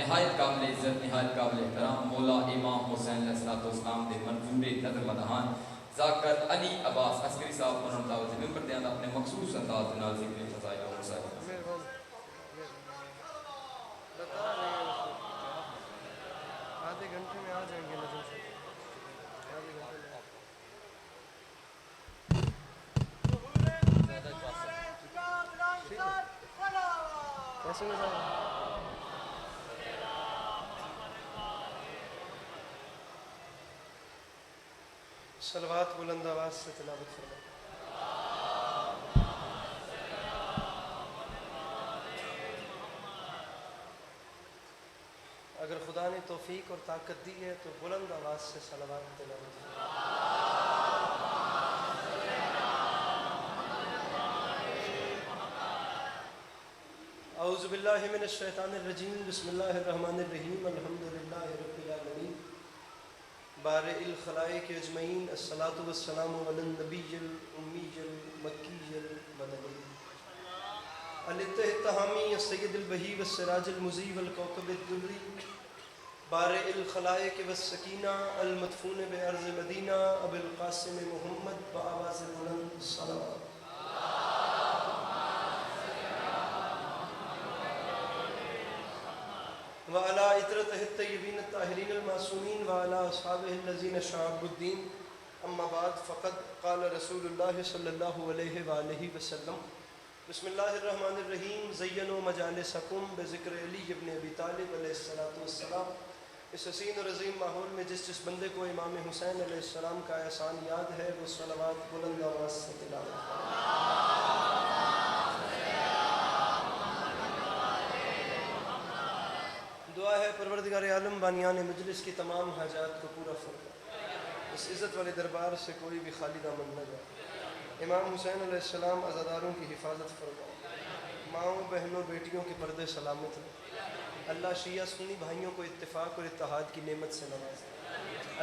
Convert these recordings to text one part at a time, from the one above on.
نہایت قابل عزت نہایت قابل احترام مولا امام حسین علیہ السلام دے منظور نظر مدہان ذاکر علی عباس عسکری صاحب انہوں نے دعوت ممبر دیاں اپنے مخصوص انداز دے نال ذکر فضائل اور مسائل آدھے گھنٹے میں آ جائیں گے نجم سے کیسے میں صلوات بلند آواز سے تلاوت فرمائیں. اگر خدا نے توفیق اور طاقت دی ہے تو بلند آواز سے صلوات تلاوت فرمائیں. اعوذ باللہ من الشیطان الرجیم بسم اللہ الرحمن الرحیم الحمدللہ رب العالمین بارئ الخلائق اجمعین الصلاۃ والسلام علی النبی الامی المکی المدنی الاتحامی السید البہی والسراج المضیء والکوكب الدری بارئ الخلائق والسکینہ المدفون بارض مدینہ ابو القاسم محمد بآواز بلند صلوات وعلى عطرته الطيبين الطاهرين المعصومين وعلى أصحابه الذين شعبوا الدين أما بعد فقد قال رسول الله صلى الله عليه وآله وسلم بسم الله الرحمن الرحيم زينوا مجالسكم بذكر علی ابن ابی طالب علیہ الصلوۃ والسلام. اس حسین اور عظیم ماحول میں جس بندے کو امام حسین علیہ السلام کا احسان یاد ہے وہ صلوات بلند آواز سے تلاوت دعا ہے. پروردگار عالم بانیان مجلس کی تمام حاجات کو پورا فرما. اس عزت والے دربار سے کوئی بھی خالی دامن نہ جائے. امام حسین علیہ السلام عزاداروں کی حفاظت فرما. ماؤں بہنوں بیٹیوں کے پردے سلامت رہے. اللہ شیعہ سنی بھائیوں کو اتفاق اور اتحاد کی نعمت سے نوازے.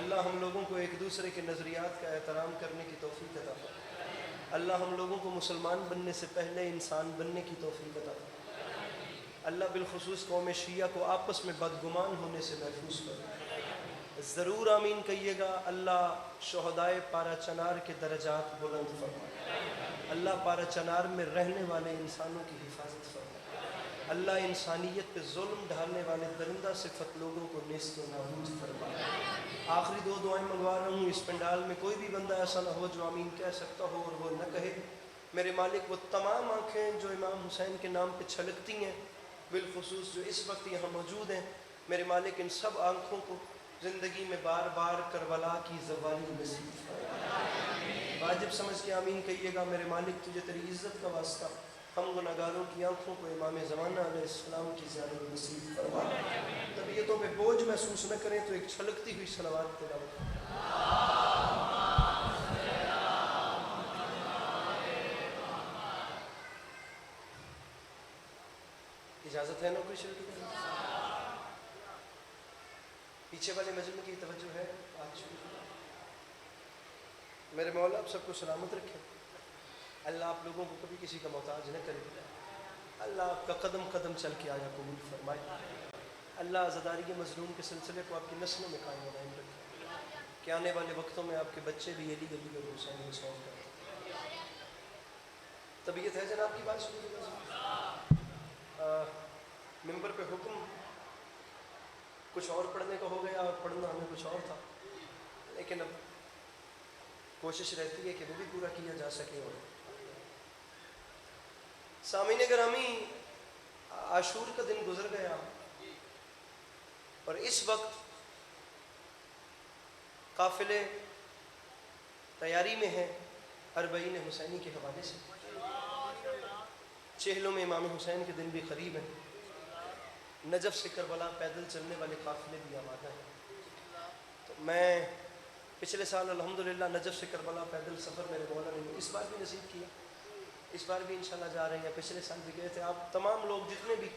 اللہ ہم لوگوں کو ایک دوسرے کے نظریات کا احترام کرنے کی توفیق عطا فرمائے. اللہ ہم لوگوں کو مسلمان بننے سے پہلے انسان بننے کی توفیق عطا فرمائے. اللہ بالخصوص قوم شیعہ کو آپس میں بدگمان ہونے سے محفوظ کرے. ضرور آمین کہیے گا. اللہ شہدائے پارا چنار کے درجات بلند فرمائے. اللہ پارا چنار میں رہنے والے انسانوں کی حفاظت فرمائے. اللہ انسانیت پہ ظلم ڈھالنے والے درندہ صفت لوگوں کو نیست و نابود فرمائے. آخری دو دعائیں منگوا رہا ہوں. اس پنڈال میں کوئی بھی بندہ ایسا نہ ہو جو آمین کہہ سکتا ہو اور وہ نہ کہے. میرے مالک وہ تمام آنکھیں جو امام حسین کے نام پہ چھلکتی ہیں بالخصوص جو اس وقت یہاں موجود ہیں میرے مالک ان سب آنکھوں کو زندگی میں بار بار کربلا کی زوالی نصیب فرمائے. واجب سمجھ کے آمین کہیے گا. میرے مالک تجھے تیری عزت کا واسطہ ہم گناہگاروں کی آنکھوں کو امام زمانہ علیہ السلام کی زیارت نصیب فرما. طبیعتوں پہ بوجھ محسوس نہ کریں تو ایک چھلکتی ہوئی صلوات تلاوت کریں. اجازت ہے نوکری شروع کی؟ پیچھے والے مجمع کی توجہ ہے. آج میرے مولا آپ سب کو سلامت رکھے. اللہ آپ لوگوں کو کبھی کسی کا محتاج نہ کرے. اللہ آپ کا قدم قدم چل کے آیا قبول فرمائے. اللہ عزاداری مظلوم کے سلسلے کو آپ کی نسلوں میں قائم و دائم رکھے کہ آنے والے وقتوں میں آپ کے بچے بھی علی گلی اور حسین حسین کریں. طبیعت ہے جناب کی بات سنیے. ممبر پہ حکم کچھ اور پڑھنے کا ہو گیا اور پڑھنا ہمیں کچھ اور تھا لیکن اب کوشش رہتی ہے کہ وہ بھی پورا کیا جا سکے. اور سامعین گرامی عاشور کا دن گزر گیا اور اس وقت قافلے تیاری میں ہیں اربعین حسینی کے حوالے سے. چہلوں میں امام حسین کے دن بھی قریب ہیں. نجف سے کربلا پیدل چلنے والے قافلے بھی آمادہ ہیں. تو میں پچھلے سال الحمدللہ نجف سے کربلا پیدل سفر میرے مولا نے اس بار بھی نصیب کیا. اس بار بھی انشاءاللہ جا رہے ہیں. پچھلے سال بھی گئے تھے. آپ تمام لوگ جتنے بھی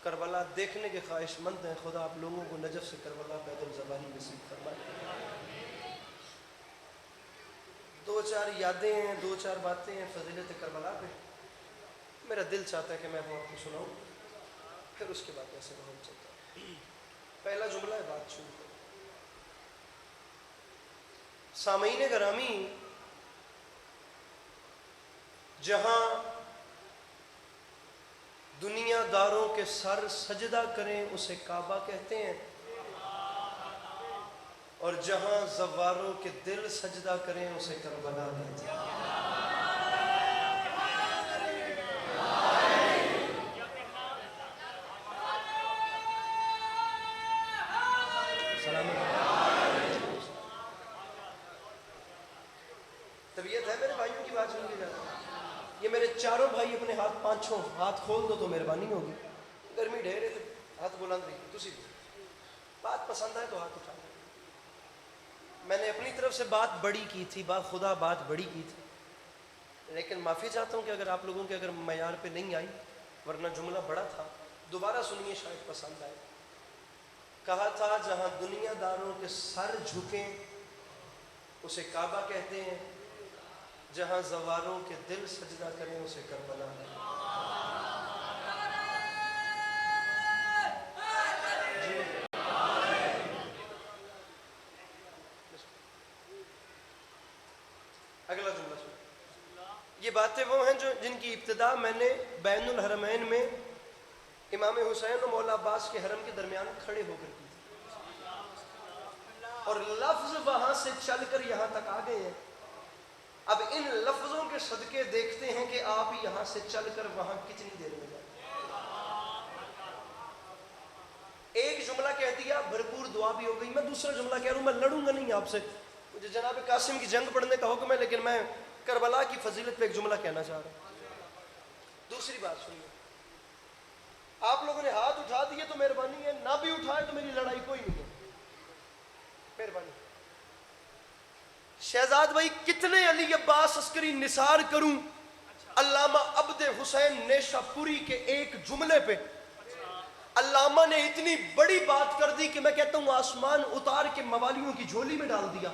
کربلا دیکھنے کے خواہش مند ہیں خدا آپ لوگوں کو نجف سے کربلا پیدل زبانی نصیب فرمائے. دو چار یادیں ہیں دو چار باتیں ہیں فضیلت کربلا پہ. میرا دل چاہتا ہے کہ میں وہ آپ کو سناؤں. پھر اس کے بعد کیسے ماحول چلتا ہے. پہلا جملہ ہے بات شروع کرو. سامعین گرامی، جہاں دنیا داروں کے سر سجدہ کریں اسے کعبہ کہتے ہیں، اور جہاں زواروں کے دل سجدہ کریں اسے کربلا کہتے ہیں. طبیعت ہے میرے بھائیوں کی بات سن کے جاتا ہے. یہ میرے چاروں بھائی اپنے ہاتھ پانچوں ہاتھ کھول دو تو مہربانی ہوگی. گرمی ڈھیر ہے تو ہاتھ بلند رہی. تسی بات پسند ہے تو ہاتھ اٹھا. میں نے اپنی طرف سے بات بڑی کی تھی، خدا بات بڑی کی تھی، لیکن معافی چاہتا ہوں کہ اگر آپ لوگوں کے اگر معیار پہ نہیں آئی، ورنہ جملہ بڑا تھا. دوبارہ سنیے شاید پسند آئے. کہا تھا جہاں دنیا داروں کے سر جھکیں اسے کعبہ کہتے ہیں، جہاں زواروں کے دل سجدہ کریں اسے کربلا کہتے ہیں. اگلا جملہ سنو. یہ باتیں وہ ہیں جن کی ابتدا میں نے بین الحرمین میں امام حسین و مولا عباس کے حرم کے درمیان کھڑے ہو کر کی تھی، اور لفظ وہاں سے چل کر یہاں تک آ گئے ہیں. اب ان لفظوں کے صدقے دیکھتے ہیں کہ آپ یہاں سے چل کر وہاں کتنی دیر میں جائیں. ایک جملہ کہہ دیا، بھرپور دعا بھی ہو گئی. میں دوسرا جملہ کہہ رہا ہوں، میں لڑوں گا نہیں آپ سے. مجھے جناب قاسم کی جنگ پڑھنے کا حکم ہے، لیکن میں کربلا کی فضیلت پہ ایک جملہ کہنا چاہ رہا ہوں. دوسری بات سنیے. آپ لوگوں نے ہاتھ اٹھا دیے تو مہربانی ہے، نہ بھی اٹھائے تو میری لڑائی کوئی نہیں ہے. مہربانی. شہزاد بھائی کتنے علی عباس عسکری نثار کروں علامہ عبد حسین نیشہ پوری کے ایک جملے پہ؟ علامہ نے اتنی بڑی بات کر دی کہ میں کہتا ہوں آسمان اتار کے موالیوں کی جھولی میں ڈال دیا.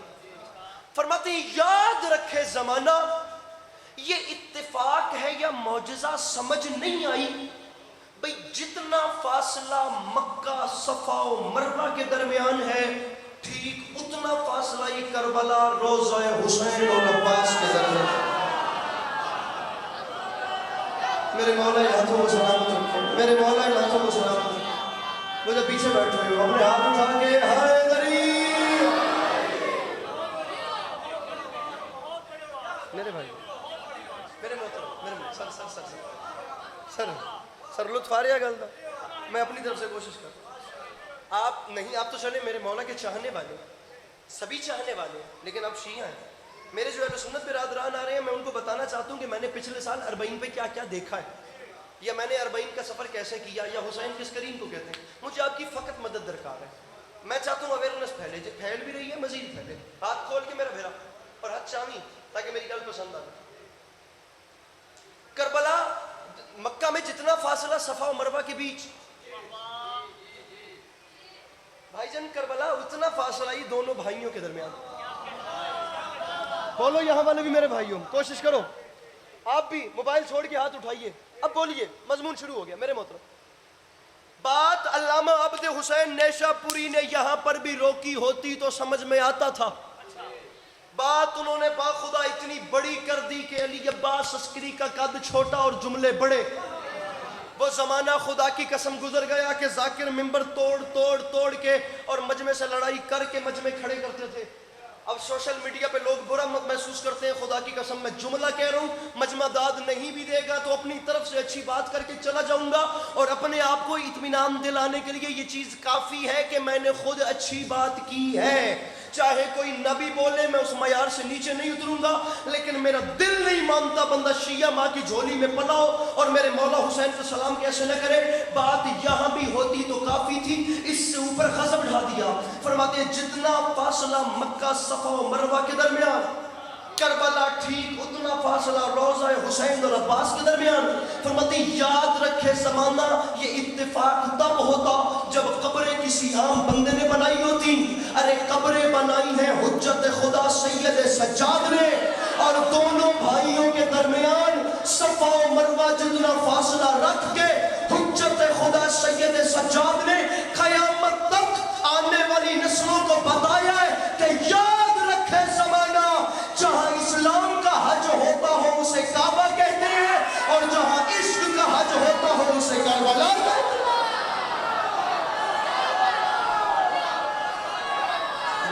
فرماتے ہیں یاد رکھے زمانہ، یہ اتفاق ہے یا معجزہ سمجھ نہیں آئی بھئی جتنا فاصلہ مکہ صفا و مروہ کے درمیان ہے، ٹھیک اتنا فاصلہ یہ کربلا روضہ حسین اور عباس کے درمیان. میرے مولا ہاتھوں کو سلامت رکھو، میرے مولا ہاتھوں کو سلامت رکھو. وہ جو پیچھے بیٹھے ہوئے ہو اپنے ہاتھ اٹھا کے حیدری. میرے بھائی، میرے محترم، میرے سر لطف آ رہا گل دا. میں اپنی طرف سے کوشش کر. آپ نہیں، آپ تو چلے میرے مولا کے چاہنے والے، سبھی چاہنے والے ہیں، لیکن اب شیعہ ہیں. میرے جو اہل سنت برادران آ رہے ہیں، میں ان کو بتانا چاہتا ہوں کہ میں نے پچھلے سال اربعین پہ کیا کیا دیکھا ہے، یا میں نے اربعین کا سفر کیسے کیا، یا حسین کس کریم کو کہتے ہیں. مجھے آپ کی فقط مدد درکار ہے. میں چاہتا ہوں اویئرنیس پھیل بھی رہی ہے، مزید پھیلے. ہاتھ کھول کے میرا بھیرا اور ہاتھ چامی تاکہ میری گل پسند آئے. کربلا مکہ میں جتنا فاصلہ صفا و مروہ کے بیچ، بھائی جان کربلا اتنا فاصلہ ہی دونوں بھائیوں کے درمیان. بولو یہاں والے بھی میرے بھائیوں، کوشش کرو. آپ بھی موبائل چھوڑ کے ہاتھ اٹھائیے. اب بولیے، مضمون شروع ہو گیا. میرے محترم، بات علامہ عبد حسین نیشہ پوری نے یہاں پر بھی روکی ہوتی تو سمجھ میں آتا تھا. بات انہوں نے باخدا اتنی بڑی کر دی کہ علی عباس عسکری کا قد چھوٹا اور جملے بڑے. وہ زمانہ خدا کی قسم گزر گیا کہ ذاکر ممبر توڑ کے اور مجمع سے لڑائی کر کے مجمع کھڑے کرتے تھے. اب سوشل میڈیا پہ لوگ برا محسوس کرتے ہیں. خدا کی قسم میں جملہ کہہ رہا ہوں، مجمع داد نہیں بھی دے گا تو اپنی طرف سے اچھی بات کر کے چلا جاؤں گا، اور اپنے آپ کو اطمینان دلانے کے لیے یہ چیز کافی ہے کہ میں نے خود اچھی بات کی ہے. چاہے کوئی نبی بولے میں اس معیار سے نیچے نہیں اتروں گا، لیکن میرا دل نہیں مانتا بندہ شیعہ ماں کی جھولی میں پلاؤ اور میرے مولا حسین کو سلام کیسے نہ کرے. بات یہاں بھی ہوتی تو کافی تھی، اس سے اوپر غضب ڈھا دیا. فرماتے ہیں جتنا فاصلہ مکہ صفا و مروہ کے درمیان، کربلا ٹھیک اتنا فاصلہ روضہ حسین اور عباس کے درمیان. فرماتے ہیں یاد رکھے زمانہ، یہ اتفاق تب ہوتا جب قبریں کسی عام بندے نے بنائی ہوتی. ارے قبریں بنائی ہیں حجت خدا سید سجاد نے، اور دونوں بھائیوں کے درمیان صفا و مروہ جتنا فاصلہ رکھ کے حجت خدا سید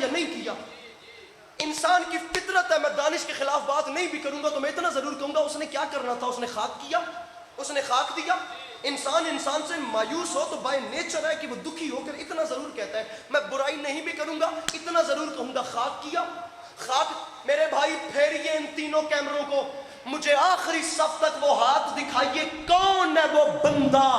یا نہیں کیا. انسان کی فطرت ہے, میں دانش کے خلاف بات نہیں بھی کروں گا تو میں اتنا ضرور کہوں گا اس نے کیا کرنا تھا, اس نے خاک کیا, اس نے خاک دیا. انسان سے مایوس ہو تو بائی نیچر ہے کہ وہ دکھی ہو کر اتنا ضرور کہتا ہے. میں برائی نہیں بھی کروں گا, اتنا ضرور کہوں گا خاک کیا. خاک. میرے بھائی پھیریے ان تینوں کیمروں کو, مجھے آخری صف تک وہ ہاتھ دکھائیے, کون ہے وہ بندہ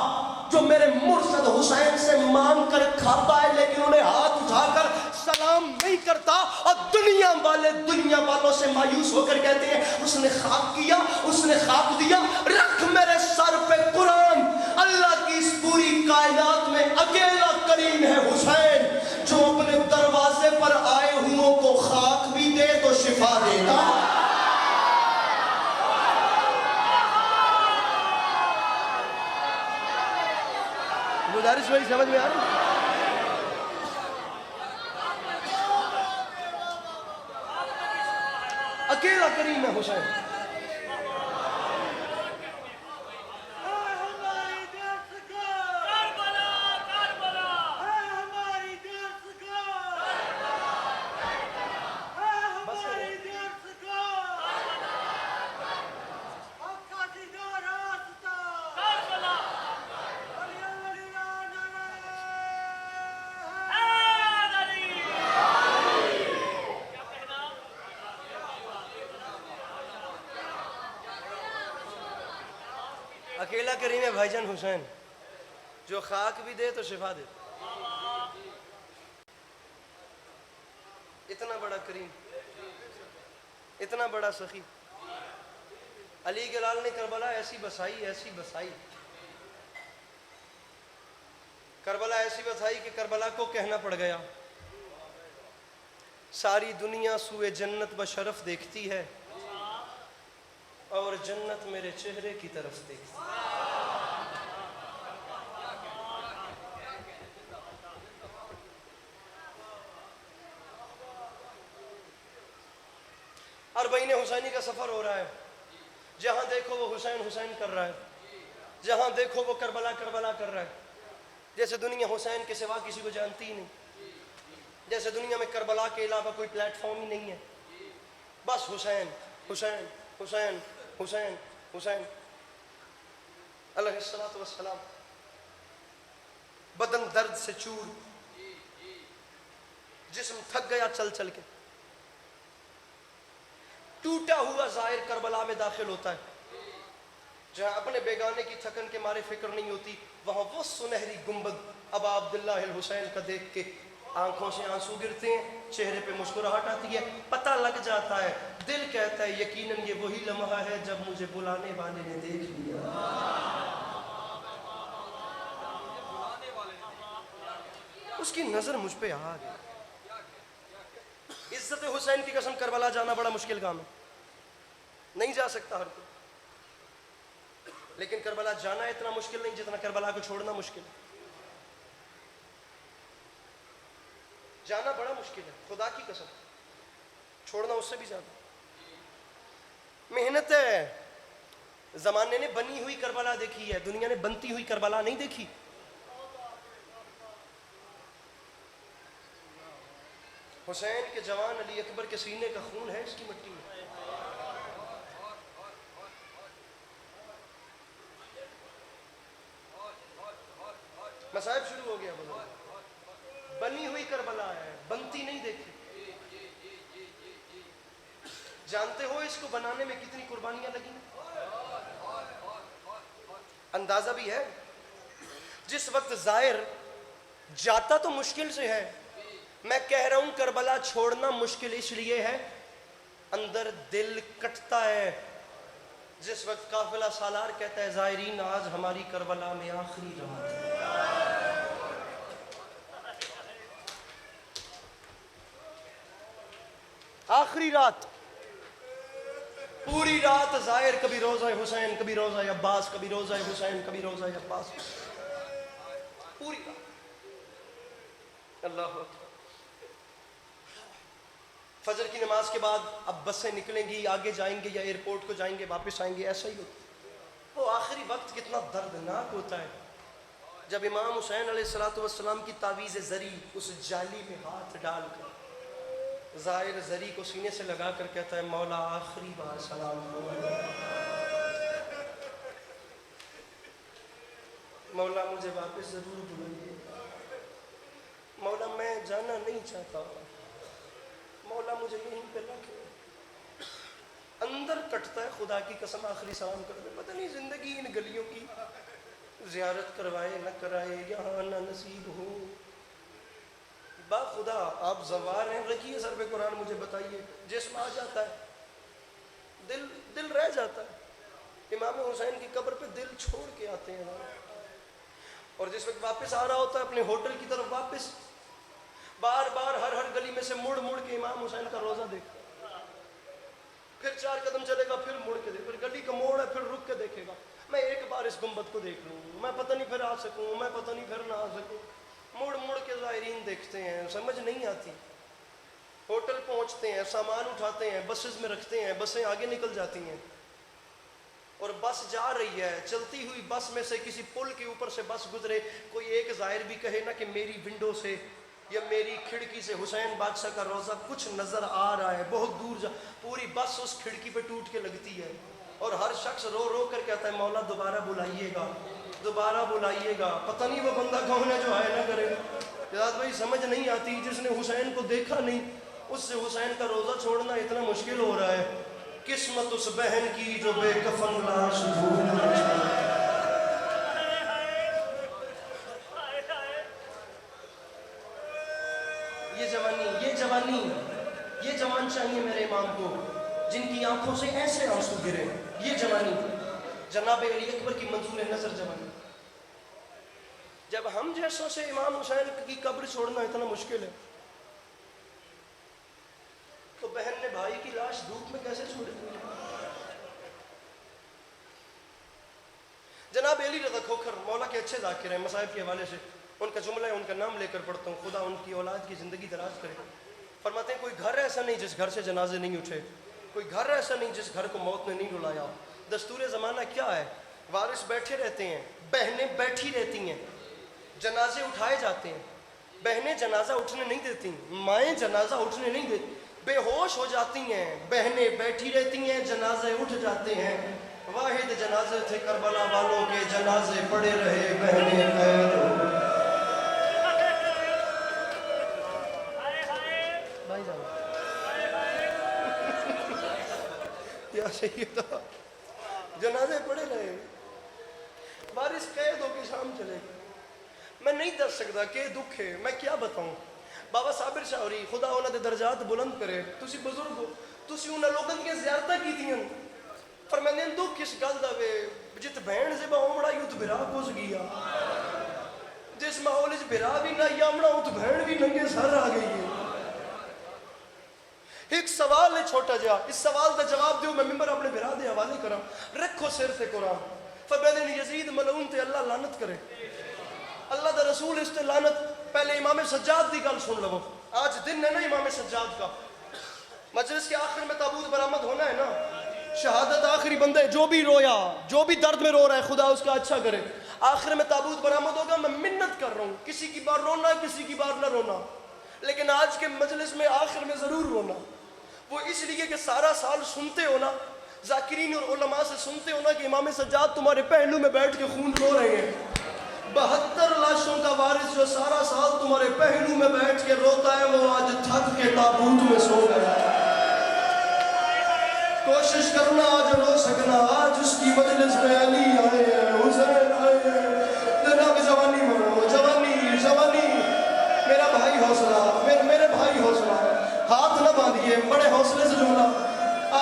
جو میرے مرشد حسین سے مانگ کر کھاتا ہے لیکن انہیں ہاتھ اٹھا کر سلام نہیں کرتا, اور دنیا والوں سے مایوس ہو کر کہتے ہیں اس نے خاک کیا, اس نے خاک دیا. رکھ میرے سر پہ قرآن, اللہ کی اس پوری کائنات میں اکیلا کریم ہے حسین جو اپنے دروازے پر آئے ہوں کو خاک بھی دے تو شفا دے گا. گزارش میری سمجھ میں آ رہی ہے؟ اکیلا کریم ہے حسین. اکیلا کریم ہے بھائی جان حسین جو خاک بھی دے تو شفا دے. اتنا بڑا کریم, اتنا بڑا سخی. علی کے لال نے کربلا ایسی بسائی, کربلا ایسی بسائی کہ کربلا کو کہنا پڑ گیا ساری دنیا سوئے جنت بشرف دیکھتی ہے اور جنت میرے چہرے کی طرف دیکھتی ہے. اربعین حسینی کا سفر ہو رہا ہے, جہاں دیکھو وہ حسین حسین کر رہا ہے, جہاں دیکھو وہ کربلا کربلا کر رہا ہے. جیسے دنیا حسین کے سوا کسی کو جانتی ہی نہیں, جیسے دنیا میں کربلا کے علاوہ کوئی پلیٹ فارم ہی نہیں ہے, بس حسین حسین حسین حسین حسین علیہ الصلوۃ والسلام. بدن درد سے چور, جسم تھک گیا چل چل کے. ٹوٹا ہوا ظاہر کربلا میں داخل ہوتا ہے, جہاں اپنے بیگانے کی تھکن کے مارے فکر نہیں ہوتی, وہاں وہ سنہری گنبد ابا عبداللہ الحسین کا دیکھ کے آنکھوں سے آنسو گرتے ہیں, چہرے پہ مسکراہٹ آتی ہے, پتہ لگ جاتا ہے, دل کہتا ہے یقیناً یہ وہی لمحہ ہے جب مجھے بلانے والے نے دیکھ لیا. اس کی نظر مجھ پہ آ گئی. عزت حسین کی قسم کربلا جانا بڑا مشکل کام ہے, نہیں جا سکتا ہر کوئی, لیکن کربلا جانا اتنا مشکل نہیں جتنا کربلا کو چھوڑنا مشکل ہے. جانا بڑا مشکل ہے, خدا کی قسم, چھوڑنا اس سے بھی زیادہ. محنت ہے, زمانے نے بنی ہوئی کربلا دیکھی ہے, دنیا نے بنتی ہوئی کربلا نہیں دیکھی. حسین کے جوان علی اکبر کے سینے کا خون ہے اس کی مٹی میں. مصائب شروع ہو گیا بزرگ, بنی ہوئی کربلا ہے, بنتی نہیں دیکھی. جانتے ہو اس کو بنانے میں کتنی قربانیاں لگی؟ اندازہ بھی ہے. جس وقت ظاہر جاتا تو مشکل سے ہے, میں کہہ رہا ہوں کربلا چھوڑنا مشکل اس لیے ہے, اندر دل کٹتا ہے. جس وقت قافلہ سالار کہتا ہے زائرین آج ہماری کربلا میں آخری رات ہے, آخری رات, پوری رات ظاہر کبھی روضہ حسین, کبھی روضہ عباس, کبھی روضہ حسین, کبھی روضہ عباس, پوری رات. اللہ اکبر. فجر کی نماز کے بعد اب بسیں نکلیں گی, آگے جائیں گے یا ایئرپورٹ کو جائیں گے, واپس آئیں گے, ایسا ہی ہوتا ہے. وہ آخری وقت کتنا دردناک ہوتا ہے جب امام حسین علیہ السلام کی تعویذ زری اس جالی میں ہاتھ ڈال کر زائر زری کو سینے سے لگا کر کہتا ہے مولا آخری بار سلام ہو، مولا مجھے واپس ضرور بلائیے، مولا میں جانا نہیں چاہتا، مولا مجھے یہیں پہ رکھے۔ اندر کٹتا ہے خدا کی قسم آخری سلام کر دے، پتہ نہیں زندگی ان گلیوں کی زیارت کروائے نہ کرائے، یہاں نہ نصیب ہو۔ با خدا آپ زوار ہیں، رکھیے سر پہ قرآن، مجھے بتائیے جسم آ جاتا ہے، دل رہ جاتا ہے۔ امام حسین کی قبر پہ دل چھوڑ کے آتے ہیں، اور جس وقت واپس آ رہا ہوتا ہے اپنے ہوٹل کی طرف واپس، بار بار ہر گلی میں سے مڑ کے امام حسین کا روزہ دیکھتا ہے، پھر 4 قدم چلے گا، پھر مڑ کے پھر گلی کا موڑ ہے، پھر رک کے دیکھے گا، میں ایک بار اس گنبد کو دیکھ لوں، میں پتہ نہیں پھر آ سکوں، میں پتہ نہیں پھر نہ آ سکوں۔ مڑ کے زائرین دیکھتے ہیں، سمجھ نہیں آتی، ہوٹل پہنچتے ہیں، سامان اٹھاتے ہیں، بسز میں رکھتے ہیں، بسیں آگے نکل جاتی ہیں، اور بس جا رہی ہے، چلتی ہوئی بس میں سے کسی پل کے اوپر سے بس گزرے، کوئی ایک زائر بھی کہے نا کہ میری ونڈو سے یا میری کھڑکی سے حسین بادشاہ کا روضہ کچھ نظر آ رہا ہے، بہت دور پوری بس اس کھڑکی پہ ٹوٹ کے لگتی ہے، اور ہر شخص رو کر کہتا ہے مولا دوبارہ بلائیے گا، دوبارہ بلائیے گا، پتہ نہیں وہ بندہ کون ہے جو آئے نہ کرے۔ یاد بھائی سمجھ نہیں آتی، جس نے حسین کو دیکھا نہیں اس سے حسین کا روزہ چھوڑنا اتنا مشکل ہو رہا ہے۔ قسمت اس بہن کی جو بے کفن لاش ڈھونڈ یہ جوان چاہیے میرے امام کو جن کی آنکھوں سے ایسے آنسو گرے، یہ جوانی جناب علی اکبر کی منظور نظر جوانی۔ جب ہم جیسوں سے امام حسین کی قبر چھوڑنا اتنا مشکل ہے تو بہن نے بھائی کی لاش دھوپ میں کیسے چھوڑ دی؟ جناب علی رضا کھوکھر مولا کے اچھے ذاکر ہیں، مصائب کے حوالے سے ان کا جملہ ہے، ان کا نام لے کر پڑھتا ہوں، خدا ان کی اولاد کی زندگی دراز کرے۔ فرماتے ہیں کوئی گھر ایسا نہیں جس گھر سے جنازے نہیں اٹھے، کوئی گھر ایسا نہیں جس گھر کو موت نے نہیں رلایا۔ دستور زمانہ کیا ہے، وارث بیٹھے رہتے ہیں، بہنیں بیٹھی رہتی ہیں، جنازے اٹھائے جاتے ہیں، بہنیں جنازہ اٹھنے نہیں دیتی، مائیں جنازہ اٹھنے نہیں دیتی، بے ہوش ہو جاتی ہیں، بہنیں بیٹھی رہتی ہیں، جنازے اٹھ جاتے ہیں۔ واحد جنازے تھے کربلا والوں کے، جنازے پڑے رہے، بہنیں قید ہو۔ بھائی جان یا سیدہ، جنازے پڑے رہے، بارش قید ہو کے شام چلے گئے۔ میں نہیں در سکتا کہ دکھ ہے، میں کیا بتاؤں۔ بابا صابر شاوری خدا انہاں دے درجات بلند کرے، تسی بزرگ ہو، تسی انہاں لوگوں کی زیارتاں کیتیاں، فرماندے ہیں دکھ کس گل دا وے جت بہن سے اومڑا یوت بھرا پوس گیا، جس ماحول وچ بھرا بھی نہ یامڑا ات بہن بھی ننگے سر آ گئی ہے۔ ایک سوال ہے چھوٹا جا، اس سوال دا جواب دیو، میں ممبر اپنے بھرا دے حوالے کراں، رکھو سر تے قرآن۔ فرماندے ہیں یزید ملعون تے اللہ لعنت کرے، اللہ دا رسول اس تے لعنت۔ پہلے امام سجاد دی گل سن لو، آج دن ہے نا امام سجاد کا، مجلس کے آخر میں تابوت برآمد ہونا ہے نا، شہادت آخری بندے جو بھی رویا، جو بھی درد میں رو رہا ہے خدا اس کا اچھا کرے، آخر میں تابوت برآمد ہوگا۔ میں منت کر رہا ہوں، کسی کی بار رونا کسی کی بار نہ رونا، لیکن آج کے مجلس میں آخر میں ضرور رونا، وہ اس لیے کہ سارا سال سنتے ہو نا، ذاکرین اور علماء سے سنتے ہو نا کہ امام سجاد تمہارے پہلو میں بیٹھ کے خون رو رہے ہیں۔ 72 لاشوں کا وارث جو سارا سال تمہارے پہلو میں بیٹھ کے روتا ہے، وہ آج تھک کے تابوت میں سو گیا۔ کوشش کرنا آج رو سکنا، آج اس کی مجلس میں علی آئے ہیں، حسین آئے ہیں، جناب جوانی منو، جوانی جوانی۔ میرا بھائی حوصلہ، میرے بھائی حوصلہ، ہاتھ نہ باندھئے، بڑے حوصلے سے جملہ۔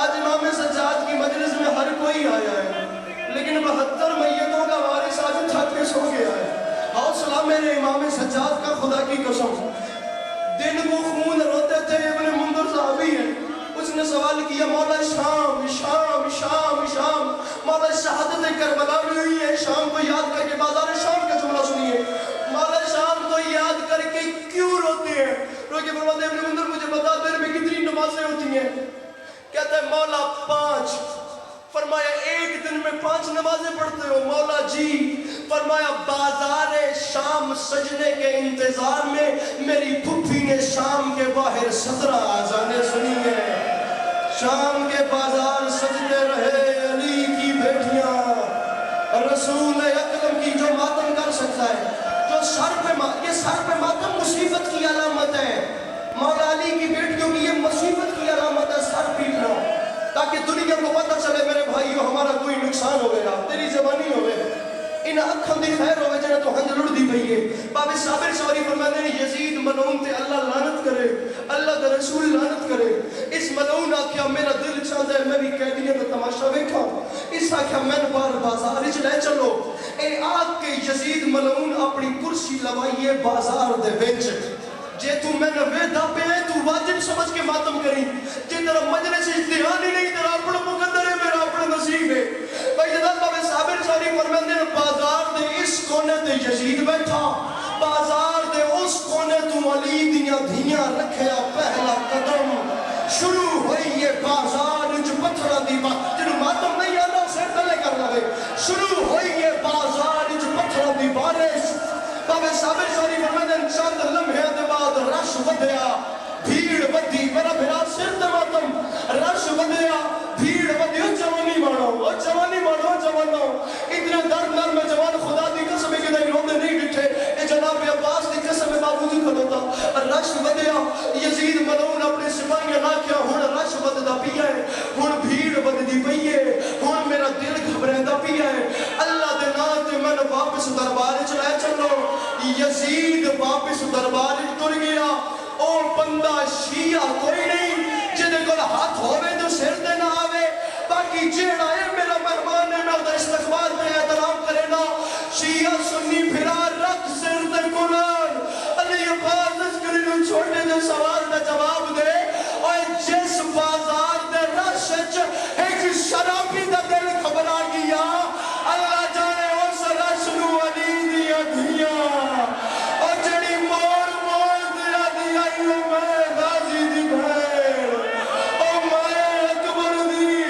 آج امام سجاد کی مجلس میں ہر کوئی آیا ہے، لیکن 72 میتوں کا وارث آج تھک کے سو گیا ہے۔ حوصلہ میرے امام سجاد کا خدا کی قسم۔ دن وہ خون روتے تھے، ابن منذر صحابی ہے، اس نے سوال کیا مولا شام شام شام شام، مولا شہادت کربلا میں ہوئی ہے، شام کو یاد کر کے بازار شام کا جملہ سنیے، مولا شام کو یاد کر کے کیوں روتے ہیں؟ رو کے فرماتے ہیں ابن منذر مجھے بتا دیر میں کتنی نمازیں ہوتی ہیں؟ کہتا ہے مولا 5۔ فرمایا ایک دن میں 5 نمازیں پڑھتے ہو؟ مولا جی فرمایا بازار شام سجنے کے انتظار میں میری پھپھی نے شام کے باہر 17 آذانیں سنی ہیں. شام کے بازار سجتے رہے علی کی بیٹیاں. رسول اکرم کی جو ماتم کر سکتا ہے، جو یہ سر پہ ماتم مصیبت کی علامت ہے. مولا علی کی بیٹیوں کی یہ مصیبت کی علامت ہے، سر پیٹنا، تاکہ دنیا کو پتہ چلے میرے بھائیو ہمارا کوئی نقصان ہو گیا، تیری زبانی ہو گئے، ان اکھاں دی خیر ہوئے جنہیں تو ہنج لڑ دی پئی ہے. باب صابر شوری فرماتے ہیں یزید ملعون تے اللہ لعنت کرے، اللہ دا رسول لعنت کرے. اس ملعون آکھیا میرا دل چاہتا ہے میں بھی قیدیاں دا تماشا ویکھاں. اس آکھیا میں بار بازار وچ لے چلو. اے آگ کے یزید ملعون اپنی کرسی لوائیے بازار دے وچ. جے تو میں نہ ویدہ پہ ہے تو واجب سمجھ کے ماتم کریں. جے تیرا مجلس اجتہاد ہی نہیں، تیرا اپنا مقدر ہے، میرا اپنا نصیب ہے. بھائی جناب باب صابر شوری فرماتے ہیں بازار دے اس کونے تے یزید بیٹھا، بازار دے اس کونے تو علی دیاں دھیاں رکھیا پہلا قدم. شروع ہوئی یہ بازار وچ پتھراں دی جنوں ماتم نہیں آنا سر تلے کر لے. شروع ہوئی یہ بازار وچ پتھراں دی بارش. باب صابر شوری فرماتے ہیں چند لمحے دے بعد رش ودیا، بھیڑ ودی. میرا بھرا سر تے ماتم، رش ودیا، بھیڑ ودی. جوانی مانو، جوانی مانو، جوانو اتنے درد نال میں جوان خدا دی قسم ہے کہ نہیں روندے نہیں ڈٹھے. اے جناب عباس دی قسم ہے باوجود کھلوتا. رش ودیا، یزید ملعون اپنے سپاہیاں نہ کیا ہن رش وددا پیا ہے، ہن بھیڑ وددی پئی ہے، ہن میرا دل گھبریندا پیا ہے. اللہ دے نام تے میں واپس دربار وچ لے چلو. یزید واپس دربار وچ تر گیا. او بندہ شیعہ کوئی نہیں جدے کول ہاتھ ہوے تو سر تے نہ آوے. باقی جیڑا ہے میرا مہمان ہے میں اس استقبال میں احترام کرے نا. شیعہ سنی پھرا رکھ سر تے قرآن. علی عباس عسکری نو چھوٹے جو سوال دا جواب دے. اور جس بازار دے رش وچ ایک شرابی دا دل گھبرا گیا، اللہ جانے اس رش نو علی دیاں دھیاں اور جڑی مور مور دیا دیا میں غازی دی بھیڑ او مائے اکبر دی.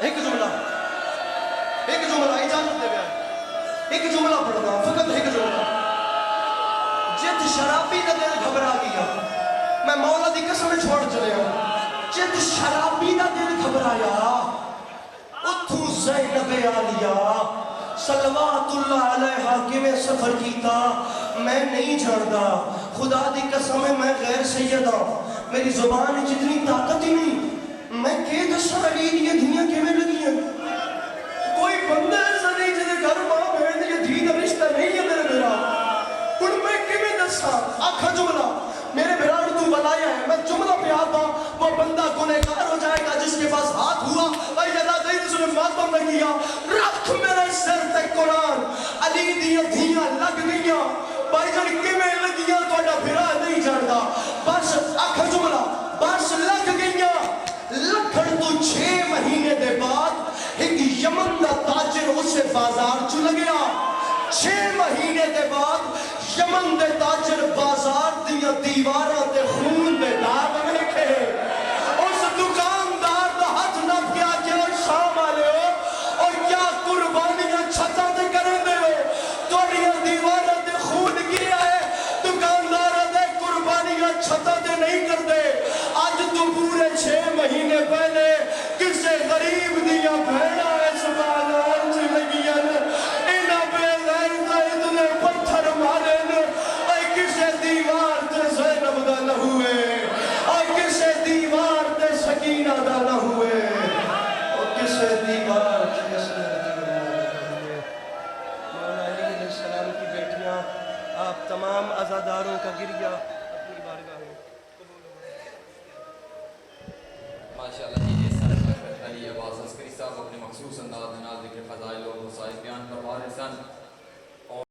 ایک جملہ اجازت دے گیا، ایک جملہ پڑھنا فقط ایک جملہ. جت شرابی دا دل گھبرا گیا، میں مولا دی قسم چھوڑ چلے ہوں. جت شرابی دا دل گھبرایا اتھو زینب عالیہ صلوات اللہ علیہا کیویں سفر کیتا میں نہیں جاندا. خدا دی قسم ہے میں غیر سیدہ، میری زبان جتنی طاقت ہی نہیں. میں کہ دساں علی دی دھیاں کیویں لگیاں؟ کوئی بندہ ایسا نہیں جدے گھر ماں بہن دی دھی دا رشتہ نہیں ہے میرے میرا. ہن میں کیویں دساں؟ آکھا جملہ میرے بھرا تو بلایا ہے، میں جملہ پہ آتا وہ بندہ گنہگار ہو جائے گا جس کے پاس ہاتھ ہوا. بھائی اللہ دے رسول نے ماتم نہ کیا. رکھ میرے سر تے قرآن. علی دیاں دھیاں لگ گئیاں. بھائی جان کیویں لگیاں تہاڈا بھرا نہیں جاندا. بس آکھا جملہ بس لگ گئیاں. لکھن تو 6 مہینے دے بعد ایک یمن دا تاجر اسے بازار چ لگیا. 6 مہینے دے بعد یمن دے تاجر بازار دیاں دیواراں تے خون دے داغ ویکھے. اس دکاندار دا ہاتھ نہ پیا کہ شام والے ہو اور کیا قربانیاں چھتاں تے کرندے ہو، تہاڈیاں دیواراں تے خون گریا ہے. دکانداراں دے قربانیاں چھتاں تے نہیں کردے. اج تو پورے 6 مہینے پہلے کسے غریب دیاں بھیڑاں اس بازار چ لگیاں. انہاں بے غیرتاں اتنے پتھر مارے نے. کسے دیوار تے زینب دا نہ ہوئے اور کسے دیوار تے سکینہ دا نہ ہوئے اور کسے دیوار تے سکینہ دا نہ ہوئے. مولا علی علیہ السلام کی بیٹیاں آپ تمام عزاداروں کا گریہ اپنی بارگاہ میں قبول ہو. ماشاءاللہ جی جس طرح علی عباس عسکری صاحب اپنے مخصوص انداز میں ذکر فضائل و وصائف بیان کروا رہے سن.